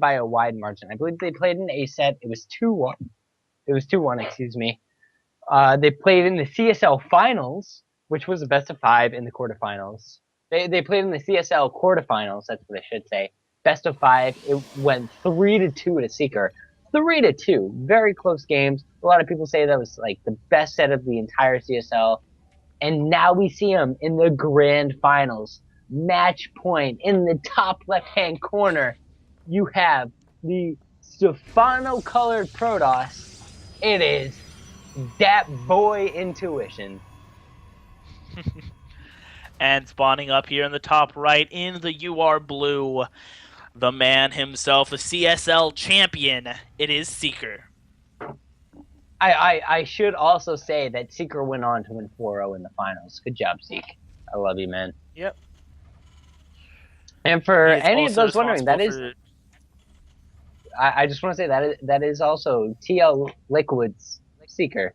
by a wide margin. I believe they played in a set. It was 2-1. It was 2-1, excuse me. They played in the CSL finals, which was the best of 5 in the quarterfinals. They played in the CSL quarterfinals, that's what I should say. Best of 5. It went 3-2 to Seeker. 3-2. Very close games. A lot of people say that was like the best set of the entire CSL. And now we see them in the grand finals. Match point in the top left-hand corner. You have the Stefano-colored Protoss. It is that boy Intuition. And spawning up here in the top right in the UR blue, the man himself, the CSL champion. It is Seeker. I should also say that Seeker went on to win 4-0 in the finals. Good job, Seek. I love you, man. Yep. And for any of those wondering, that is... I just want to say that is also TL Liquid's Seeker.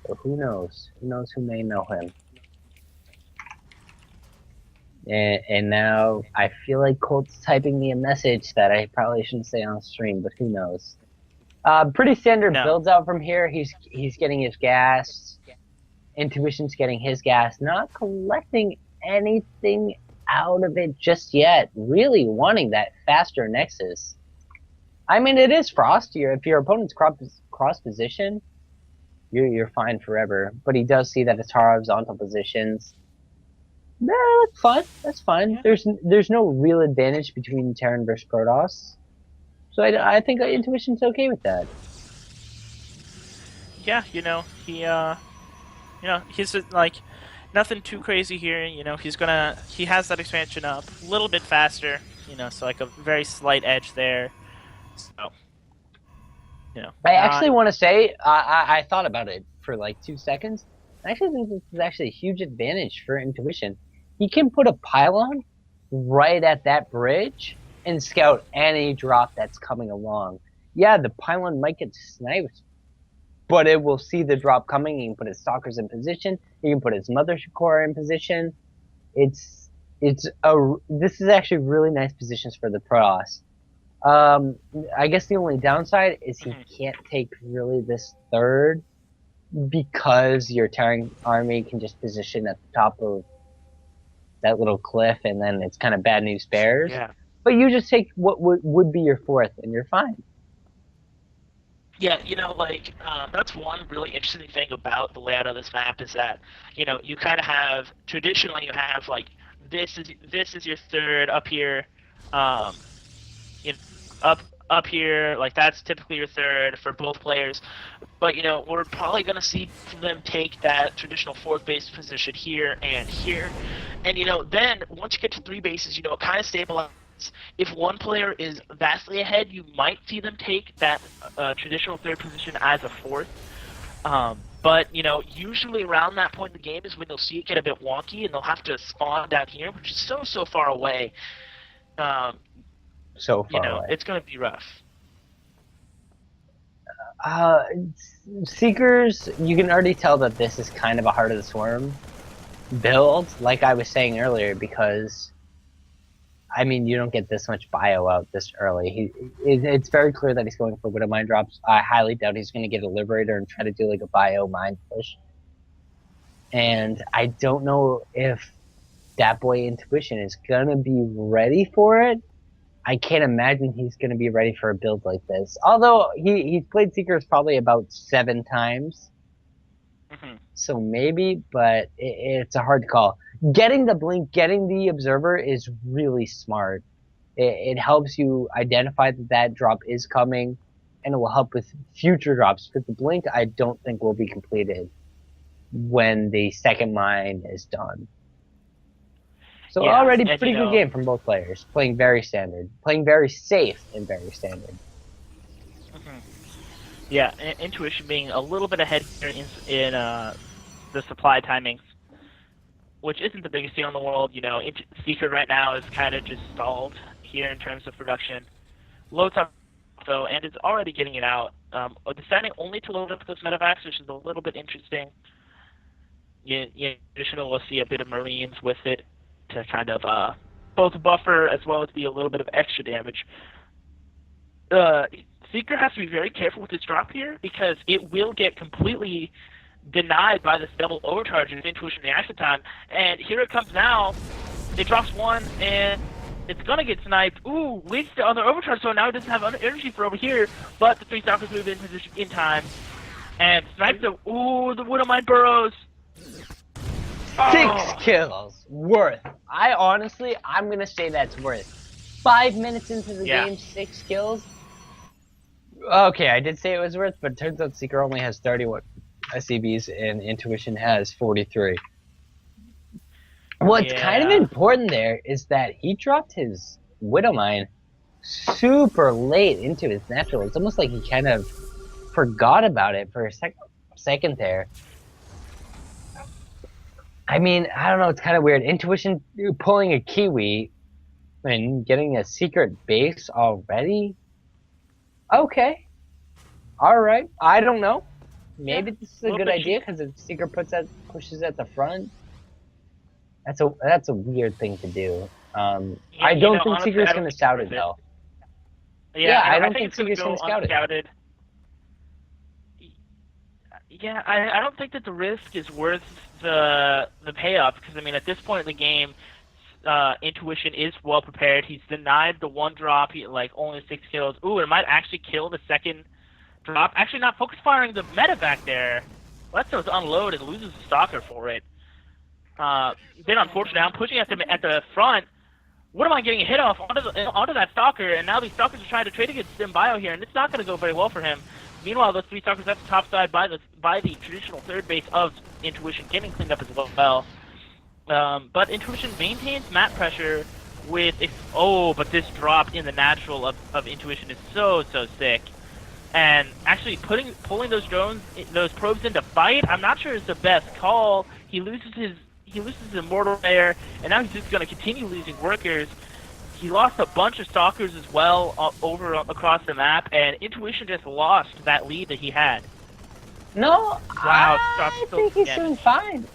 So who knows? Who knows who may know him? And now I feel like Colt's typing me a message that I probably shouldn't say on stream, but who knows? Pretty standard builds out from here. He's getting his gas. Intuition's getting his gas. Not collecting anything out of it just yet. Really wanting that faster Nexus. I mean, it is frostier. If your opponent's cross position, you're fine forever. But he does see that it's horizontal positions. Yeah, that's fine. That's fine. Yeah. There's no real advantage between Terran versus Protoss. So I think Intuition's okay with that. Yeah, he's like nothing too crazy here. He has that expansion up a little bit faster. So like a very slight edge there. So, I actually want to say I thought about it for like 2 seconds. I actually think this is actually a huge advantage for Intuition. He can put a pylon right at that bridge and scout any drop that's coming along. Yeah, the pylon might get sniped, but it will see the drop coming. He can put his stalkers in position. He can put his mothership core in position. This is actually really nice positions for the Protoss. I guess the only downside is he can't take really this third because your Terran army can just position at the top of that little cliff, and then it's kind of bad news bears. Yeah. But you just take what would be your fourth, and you're fine. Yeah, that's one really interesting thing about the layout of this map is that, you kind of have, traditionally you have, like, this is your third up here, up here, like, that's typically your third for both players. But, we're probably going to see them take that traditional fourth base position here and here. And, then once you get to 3 bases, it kind of stabilizes. If one player is vastly ahead, you might see them take that traditional third position as a fourth. But, usually around that point in the game is when you'll see it get a bit wonky, and they'll have to spawn down here, which is so far away. So far away. It's going to be rough. Seekers, you can already tell that this is kind of a Heart of the Swarm build, like I was saying earlier, because I mean, you don't get this much bio out this early. It's very clear that he's going for Widow Mine drops. I highly doubt he's going to get a Liberator and try to do like a bio mine push. And I don't know if that boy Intuition is going to be ready for it. I can't imagine he's going to be ready for a build like this. Although he's played Seekers probably about 7 times. So maybe, but it's a hard call. Getting the blink, getting the observer is really smart. It helps you identify that drop is coming, and it will help with future drops. But the blink, I don't think will be completed when the second mine is done. So yeah, already pretty good game from both players. Playing very standard, playing very safe and very standard. Yeah, Intuition being a little bit ahead here in the supply timings, which isn't the biggest deal in the world. Seeker right now is kind of just stalled here in terms of production. Loads up though, and it's already getting it out. Deciding only to load up those medevacs, which is a little bit interesting. Additional, we'll see a bit of Marines with it to kind of both buffer as well as be a little bit of extra damage. Seeker has to be very careful with his drop here because it will get completely denied by this double overcharge of intuition reaction time. And here it comes now. It drops one, and it's gonna get sniped. Ooh, leaks the other overcharge, so now it doesn't have energy for over here. But the 3 Stalkers move in position in time and snipe the. Ooh, the Widowmine burrows. 6 kills worth. I'm gonna say that's worth. 5 minutes into the game, 6 kills. Okay, I did say it was worth, but it turns out Seeker only has 31 SCBs and Intuition has 43. What's kind of important there is that he dropped his Widowmine super late into his natural. It's almost like he kind of forgot about it for a second there. I mean, I don't know, it's kind of weird. Intuition pulling a Kiwi and getting a secret base already? Okay. Alright. I don't know. Maybe this is a good idea because if Seeker pushes at the front. That's a weird thing to do. I don't think Seeker's going to scout it though. Yeah, I don't think Seeker's going to scout it. Yeah, I don't think that the risk is worth the payoff because I mean at this point in the game, Intuition is well prepared. He's denied the one drop. He only 6 kills. Ooh, it might actually kill the second drop. Actually, not focus firing the meta back there. Let's just unload and loses the stalker for it. Been unfortunate. I'm pushing at the front. What am I getting a hit off onto that stalker? And now these stalkers are trying to trade against Stim Bio here, and it's not going to go very well for him. Meanwhile, those 3 stalkers at the top side by the traditional third base of Intuition getting cleaned up as well. But Intuition maintains map pressure with but this drop in the natural of Intuition is so sick. And actually pulling those probes into fight, I'm not sure is the best call. He loses his Immortal there, and now he's just going to continue losing workers. He lost a bunch of stalkers as well across the map, and Intuition just lost that lead that he had. No, wow, I think he's doing fine.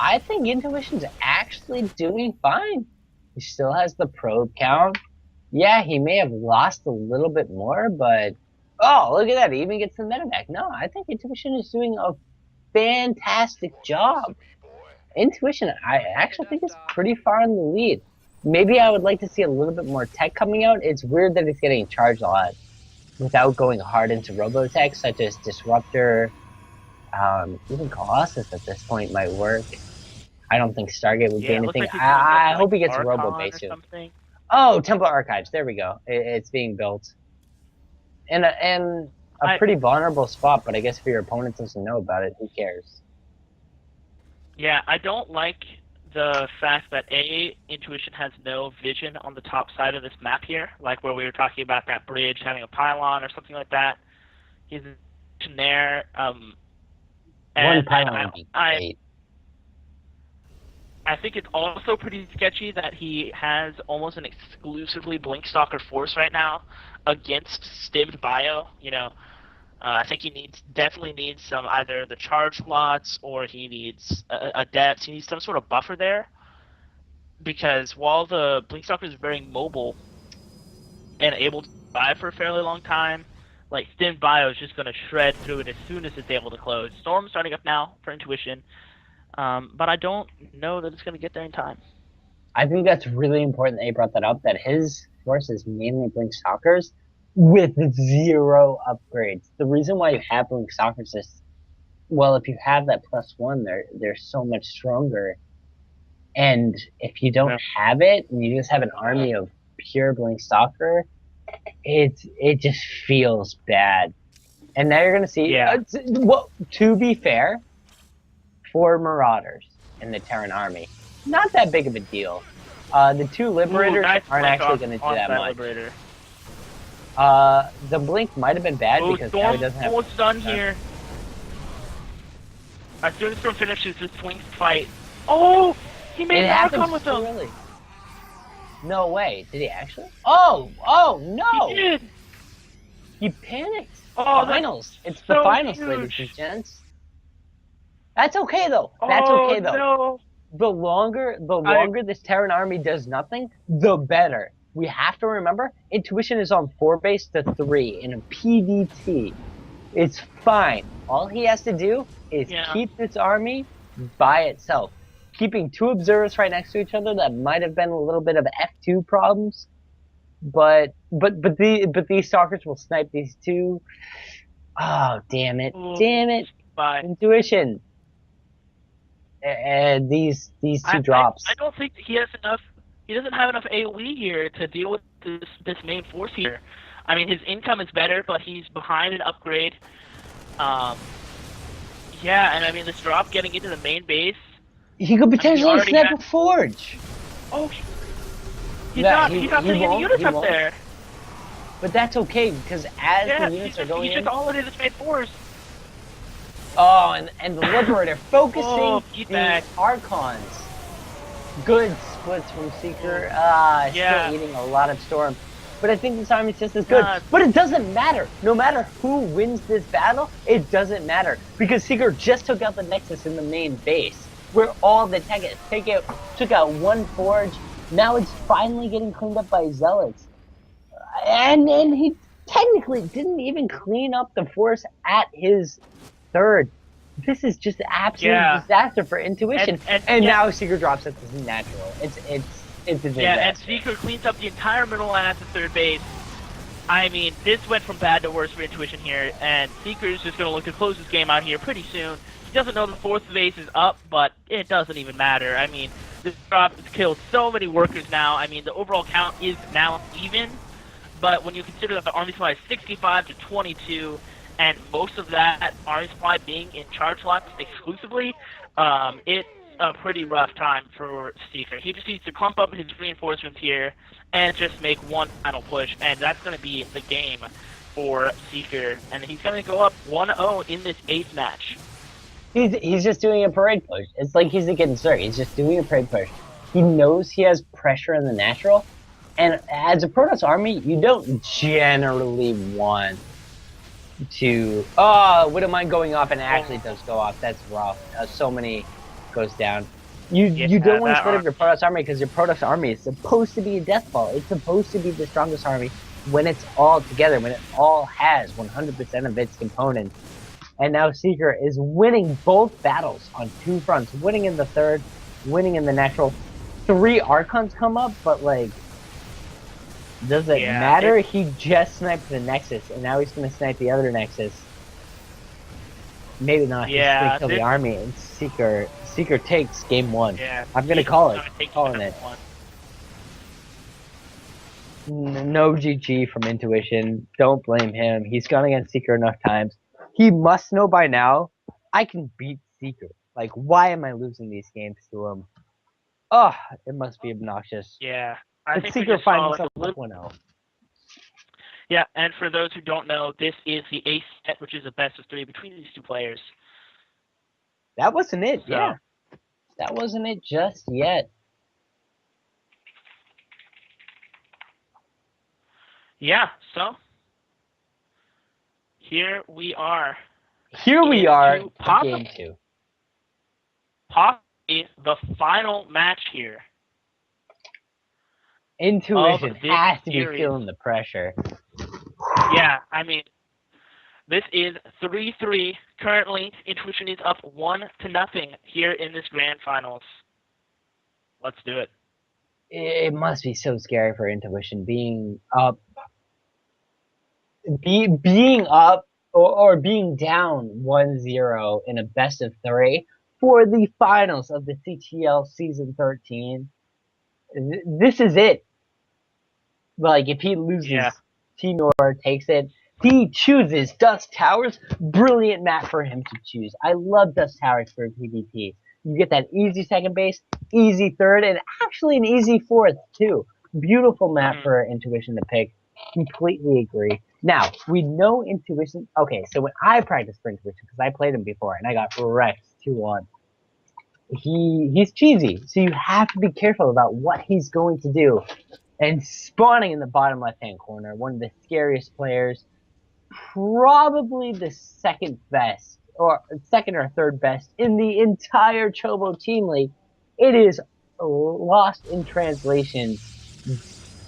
I think Intuition's actually doing fine. He still has the probe count. Yeah, he may have lost a little bit more, but oh, look at that. He even gets the meta back. No, I think Intuition is doing a fantastic job. Intuition, I actually think, is pretty far in the lead. Maybe I would like to see a little bit more tech coming out. It's weird that he's getting charged a lot without going hard into robo-tech, such as Disruptor. Even Colossus at this point might work. I don't think Stargate would be anything. Like I hope he gets robo-base soon. Oh, Temple Archives. There we go. It's being built. And a pretty vulnerable spot, but I guess if your opponent doesn't know about it, who cares? Yeah, I don't like the fact that Intuition has no vision on the top side of this map here, like where we were talking about that bridge having a pylon or something like that. He's there. One pylon would be great. I think it's also pretty sketchy that he has almost an exclusively Blink Stalker force right now against Stimmed Bio. I think he definitely needs some either the charge slots or he needs a depth. He needs some sort of buffer there because while the Blink Stalker is very mobile and able to survive for a fairly long time, Stimmed Bio is just going to shred through it as soon as it's able to close. Storm's starting up now for Intuition. But I don't know that it's going to get there in time. I think that's really important that you brought that up, that his force is mainly Blink Stalkers with 0 upgrades. The reason why you have Blink Stalkers is, well, if you have that +1, they're so much stronger. And if you don't have it, and you just have an army of pure Blink Stalker, it just feels bad. And now you're going to see, to be fair, 4 Marauders in the Terran army. Not that big of a deal. The 2 Liberators aren't actually going to do that much. Liberator. The Blink might have been bad because now he doesn't have... Almost done here. As soon as Storm finishes this Blink fight... Oh! He made an outcome with them! Really? No way. Did he actually? Oh, no! He did! He panicked. Oh, finals. It's the finals, ladies and gents. That's okay, though. That's okay, though. No. the I longer this Terran army does nothing, the better. We have to remember, intuition is on 4 base to 3 in a PvT. It's fine. All he has to do is yeah. keep this army by itself. Keeping 2 observers right next to each other that might have been a little bit of F2 problems, but these stalkers will snipe these two. Oh, damn it. Ooh, Damn it. bye. Intuition. And these two I drops. don't think he has enough. He doesn't have enough AOE here to deal with this main force here. I mean, his income is better, but he's behind an upgrade. Um, yeah, and I mean this drop getting into the main base. He could I mean, he potentially already snipe had. a forge. Oh, Yeah, he's not putting any units he up won't. there. But that's okay because as Yeah, the units are going he's just in, all in his main force. oh, and the Liberator Oh, focusing the feedback. Archons. Good splits from Seeker. Yeah. Still eating a lot of Storm. But I think this army's just as good. Uh, But it doesn't matter. No matter who wins this battle, it doesn't matter. Because Seeker just took out the Nexus in the main base. Where all the took out one Forge. Now it's finally getting cleaned up by Zealots. And he technically didn't even clean up the Force at his third. This is just an absolute yeah. disaster for Intuition. And And yeah, now Seeker drops at the natural. It's a yeah, and disaster. Seeker cleans up the entire middle line at the third base. I mean, this went from bad to worse for Intuition here, and Seeker's just going to look to close this game out here pretty soon. He doesn't know the fourth base is up, but it doesn't even matter. I mean, this drop has killed so many workers now. I mean, the overall count is now even, but when you consider that the army supply is 65 to 22, and most of that army supply being in charge slots exclusively, it's a pretty rough time for Seeker. He just needs to clump up his reinforcements here and just make one final push, and that's going to be the game for Seeker. And he's going to go up 1-0 in this 8th match. He's just doing a parade push. It's like he's against Zerg. He's just doing a parade push. He knows he has pressure in the natural, and as a Protoss army, you don't generally want to. Oh, wouldn't mind going off, and it actually does go off. That's rough. So many goes down. You don't want to split up your Protoss army because your Protoss army is supposed to be a death ball. It's supposed to be the strongest army when it's all together, when it all has 100% of its components. And now Seeker is winning both battles on 2 fronts, winning in the third, winning in the natural. 3 Archons come up, but like, does it matter? He just sniped the Nexus, and now he's going to snipe the other Nexus. Maybe not. Yeah, he's going to kill the army, and Seeker takes game 1. Yeah, I'm going to call it. Calling it. No GG from Intuition. Don't blame him. He's gone against Seeker enough times. He must know by now, I can beat Seeker. Like, why am I losing these games to him? Oh, it must be obnoxious. Yeah. But Seeker finds himself 1-0. Yeah, and for those who don't know, this is the ace set, which is a best of 3 between these two players. That wasn't it, yeah. That wasn't it just yet. Yeah, so here we are. Here we are, game 2. Possibly the final match here. Intuition has to be feeling the pressure. Yeah, I mean, this is 3-3. Currently, Intuition is up 1-0 here in this grand finals. Let's do it. It must be so scary for Intuition being up. Being up or being down 1-0 in a best of 3 for the finals of the CTL season 13. This is it. Like, if he loses, T-Nor takes it. He chooses Dust Towers. Brilliant map for him to choose. I love Dust Towers for PvP. You get that easy second base, easy third, and actually an easy fourth, too. Beautiful map for Intuition to pick. Completely agree. Now, we know Intuition. Okay, so when I practiced for Intuition, because I played him before, and I got wrecked 2-1. He's cheesy, so you have to be careful about what he's going to do. And spawning in the bottom left-hand corner, one of the scariest players, probably the second best, or second or third best in the entire Chobo Team League. It is lost in translation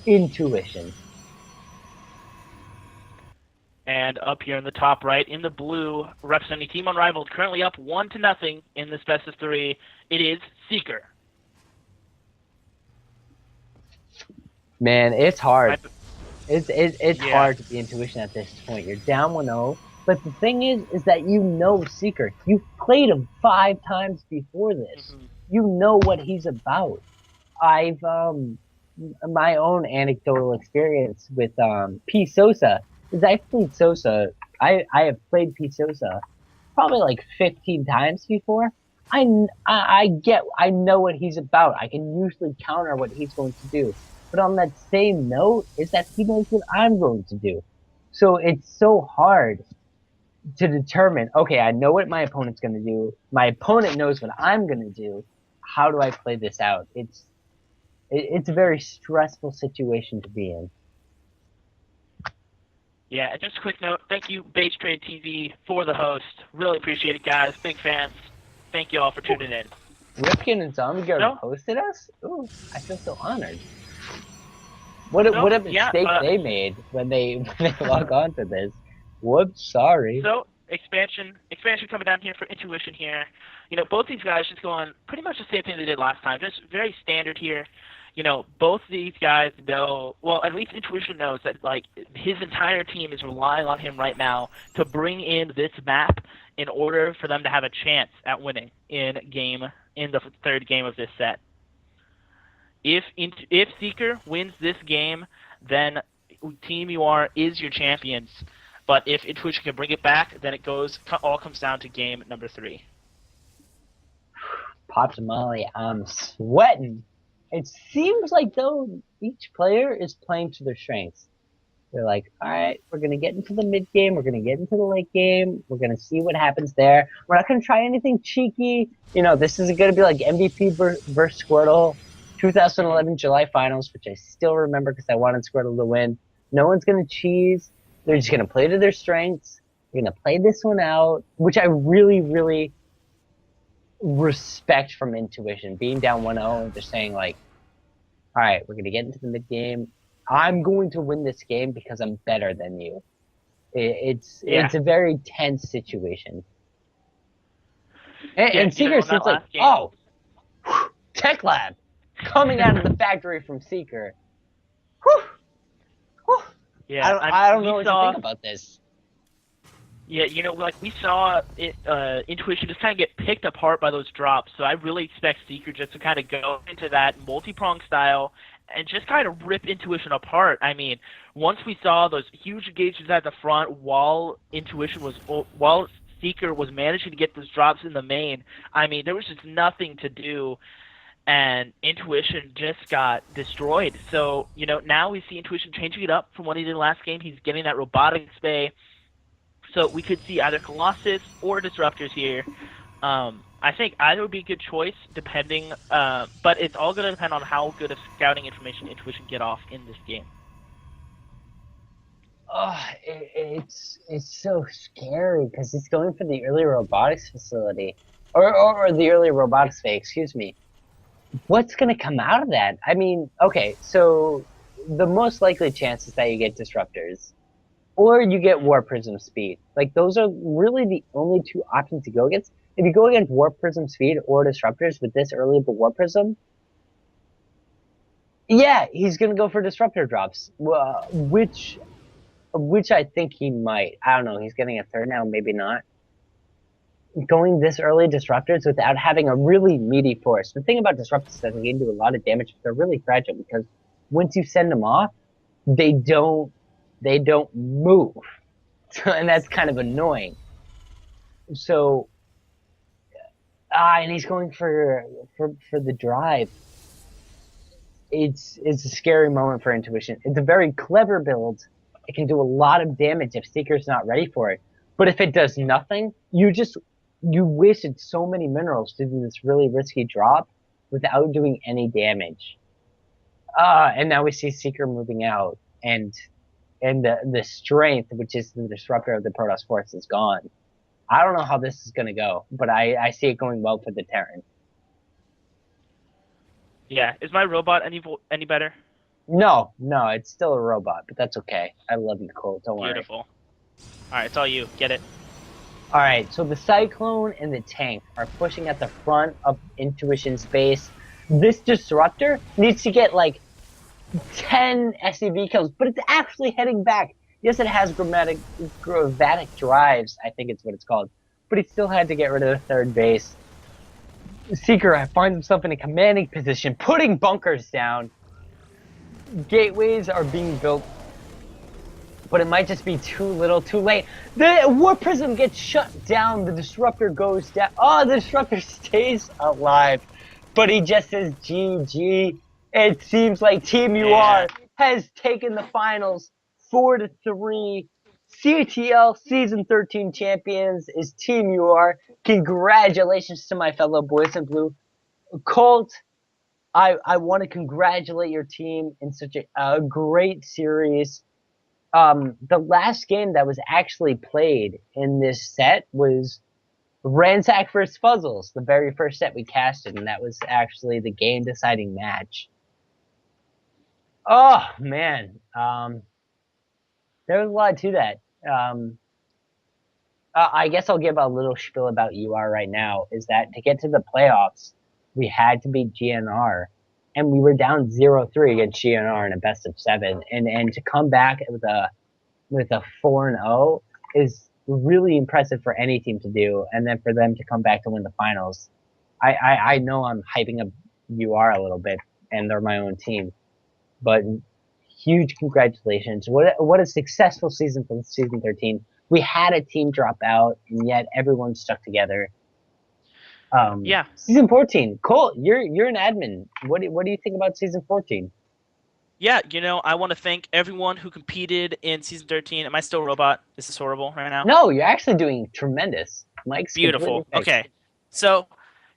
intuition. And up here in the top right, in the blue, representing Team Unrivaled, currently up 1-0 in this best of three. It is Seeker. Man, it's hard. I, It's yeah. hard to be intuition at this point. You're down 1-0. But the thing is that you know Seeker. You've played him 5 times before this. Mm-hmm. You know what he's about. I've my own anecdotal experience with P Sosa is I played Sosa. I have played P Sosa probably like 15 times before. I know what he's about. I can usually counter what he's going to do. But on that same note, is that he knows what I'm going to do. So it's so hard to determine, okay, I know what my opponent's going to do. My opponent knows what I'm going to do. How do I play this out? It's a very stressful situation to be in. Yeah, just a quick note. Thank you, Base Trade TV, for the host. Really appreciate it, guys. Big fans. Thank you all for tuning in. Ripken and Zombie Guard So, hosted us? Ooh, I feel so honored. What a yeah. mistake they made when they when they log on to this. Whoops, sorry. So expansion coming down here for Intuition here. Both these guys just going pretty much the same thing they did last time. Just very standard here. Both these guys know, well, at least Intuition knows that, like, his entire team is relying on him right now to bring in this map in order for them to have a chance at winning in the third game of this set. If Seeker wins this game, then Team UR is your champions. But if Intuition can bring it back, then all comes down to game number 3. Pop Molly, I'm sweating. It seems like though each player is playing to their strengths. They're like, all right, we're gonna get into the mid game, we're gonna get into the late game, we're gonna see what happens there. We're not gonna try anything cheeky. This is gonna be like MVP versus Squirtle, 2011 July Finals, which I still remember because I wanted Squirtle to win. No one's gonna cheese. They're just gonna play to their strengths. They're gonna play this one out, which I really, really respect from Intuition. Being down 1-0 and just saying like, all right, we're gonna get into the mid game. I'm going to win this game because I'm better than you. It's a very tense situation. And Seeker In that seems like, last game, oh, Tech Lab coming out of the factory from Seeker. Whew, whew. yeah, I don't know what to think about this. Yeah, like we saw it, Intuition just kind of get picked apart by those drops. So I really expect Seeker just to kind of go into that multi-prong style and just kind of rip Intuition apart. I mean, once we saw those huge engagements at the front while Seeker was managing to get those drops in the main, I mean, there was just nothing to do. And Intuition just got destroyed. So, now we see Intuition changing it up from what he did last game. He's getting that robotics bay. So we could see either Colossus or Disruptors here. I think either would be a good choice, depending. But it's all going to depend on how good of scouting information Intuition get off in this game. Oh, it's so scary because he's going for the early robotics facility, or the early robotics bay. Excuse me. What's going to come out of that? I mean, okay, so the most likely chance is that you get Disruptors. Or you get Warp Prism Speed. Like, those are really the only two options to go against. If you go against Warp Prism Speed or Disruptors with this early of the Warp Prism, yeah, he's going to go for Disruptor drops, which I think he might. I don't know, he's getting a third now, maybe not. Going this early Disruptors without having a really meaty force. The thing about Disruptors is that they can do a lot of damage, but they're really fragile because once you send them off, they don't move. And that's kind of annoying. So, and he's going for the drive. It's a scary moment for Intuition. It's a very clever build. It can do a lot of damage if Seeker's not ready for it. But if it does nothing, you wasted so many minerals to do this really risky drop without doing any damage. And now we see Seeker moving out, and the strength, which is the disruptor of the Protoss Force, is gone. I don't know how this is going to go, but I see it going well for the Terran. Yeah. Is my robot any better? No, no, it's still a robot, but that's okay. I love you, Colt. Don't worry. Beautiful. All right, it's all you. Get it. All right, so the Cyclone and the Tank are pushing at the front of Intuition's base. This Disruptor needs to get like 10 SCV kills, but it's actually heading back. Yes, it has gravatic drives, I think it's what it's called, but he still had to get rid of the third base. Seeker finds himself in a commanding position, putting bunkers down. Gateways are being built, but it might just be too little, too late. The Warp Prism gets shut down. The Disruptor goes down. Oh, the Disruptor stays alive, but he just says GG. It seems like Team UR Man. has taken the finals 4-3. CTL Season 13 champions is Team UR. Congratulations to my fellow boys in blue. Colt, I want to congratulate your team in such a great series. The last game that was actually played in this set was Ransack vs. Fuzzles, the very first set we casted, and that was actually the game deciding match. Oh man, there was a lot to that. I guess I'll give a little spiel about UR right now. Is that to get to the playoffs, we had to beat GNR, and we were down 0-3 against GNR in a best of 7, and to come back with a 4-0 is really impressive for any team to do, and then for them to come back to win the finals. I know I'm hyping up UR a little bit, and they're my own team, but huge congratulations! What a successful season for season 13. We had a team drop out, and yet everyone stuck together. Yeah. Season 14, Cole, you're an admin. What do you think about season 14? Yeah, I want to thank everyone who competed in season 13. Am I still a robot? This is horrible right now. No, you're actually doing tremendous. Mike's completely Beautiful. fixed. Okay. So,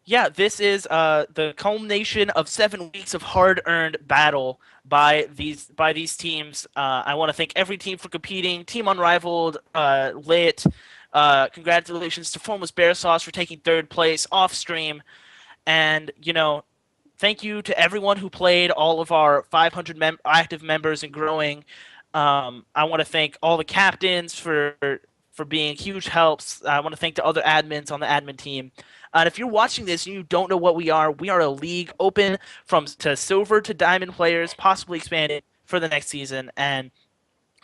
yeah, this is the culmination of 7 weeks of hard-earned battle by these teams. I want to thank every team for competing. Team Unrivaled, LiT. Congratulations to Foremost Bear Sauce for taking third place off stream, and thank you to everyone who played, all of our 500 active members and growing. I want to thank all the captains for being huge helps. I want to thank the other admins on the admin team. And if you're watching this and you don't know what we are a league open from to silver to diamond players, possibly expanded for the next season. And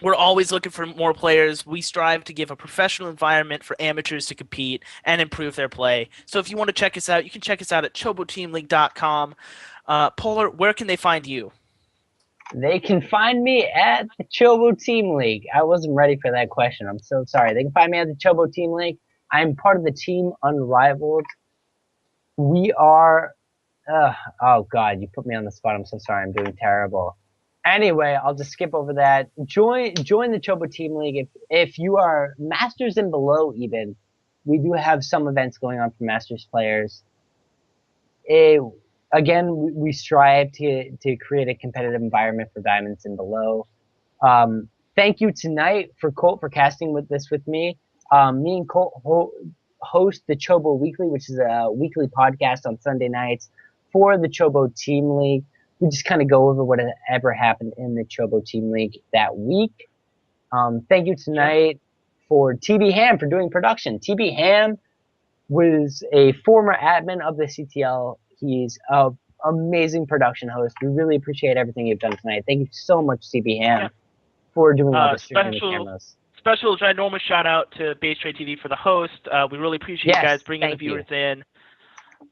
we're always looking for more players. We strive to give a professional environment for amateurs to compete and improve their play. So if you want to check us out, you can check us out at choboteamleague.com. Polar, where can they find you? They can find me at the Chobo Team League. I wasn't ready for that question. I'm so sorry. They can find me at the Chobo Team League. I'm part of the team Unrivaled. We are. Oh God, you put me on the spot. I'm so sorry. I'm doing terrible. Anyway, I'll just skip over that. Join the Chobo Team League if you are Masters and below. Even we do have some events going on for Masters players. Again, we strive to create a competitive environment for diamonds and below. Thank you tonight for Colt for casting with me. Me and Colt host the Chobo Weekly, which is a weekly podcast on Sunday nights for the Chobo Team League. We just kind of go over whatever happened in the Chobo Team League that week. Thank you tonight for TB Ham for doing production. TB Ham was a former admin of the CTL. He's an amazing production host. We really appreciate everything you've done tonight. Thank you so much, CB Ham, for doing all the streaming and cameras. Special ginormous shout out to Base Trade TV for the host. We really appreciate you guys bringing the viewers in.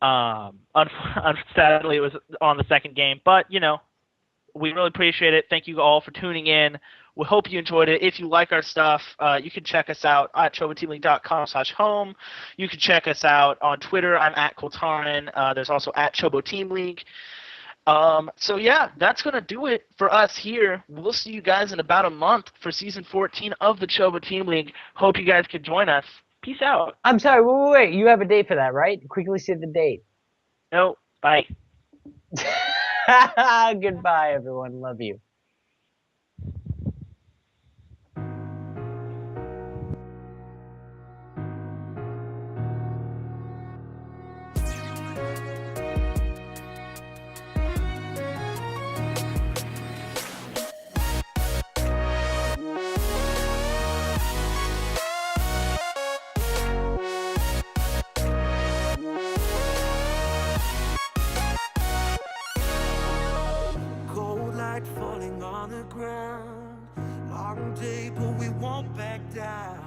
Unfortunately, it was on the second game, but we really appreciate it. Thank you all for tuning in. We hope you enjoyed it. If you like our stuff, you can check us out at choboteamleague.com/home. You can check us out on Twitter. I'm at Coltarin. There's also at Chobo Team League. So yeah, that's going to do it for us here. We'll see you guys in about a month for season 14 of the Chobo Team League. Hope you guys can join us. Peace out. I'm sorry, wait. You have a date for that, right? Quickly say the date. No, bye. Goodbye, everyone. Love you. on the ground. Long day, but we won't back down.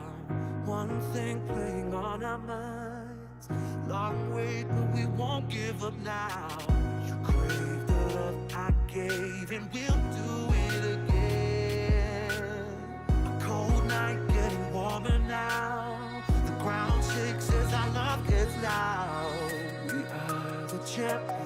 One thing playing on our minds. Long wait, but we won't give up now. You crave the love I gave, and we'll do it again. A cold night getting warmer now. The ground shakes as our love gets loud. We are the champions.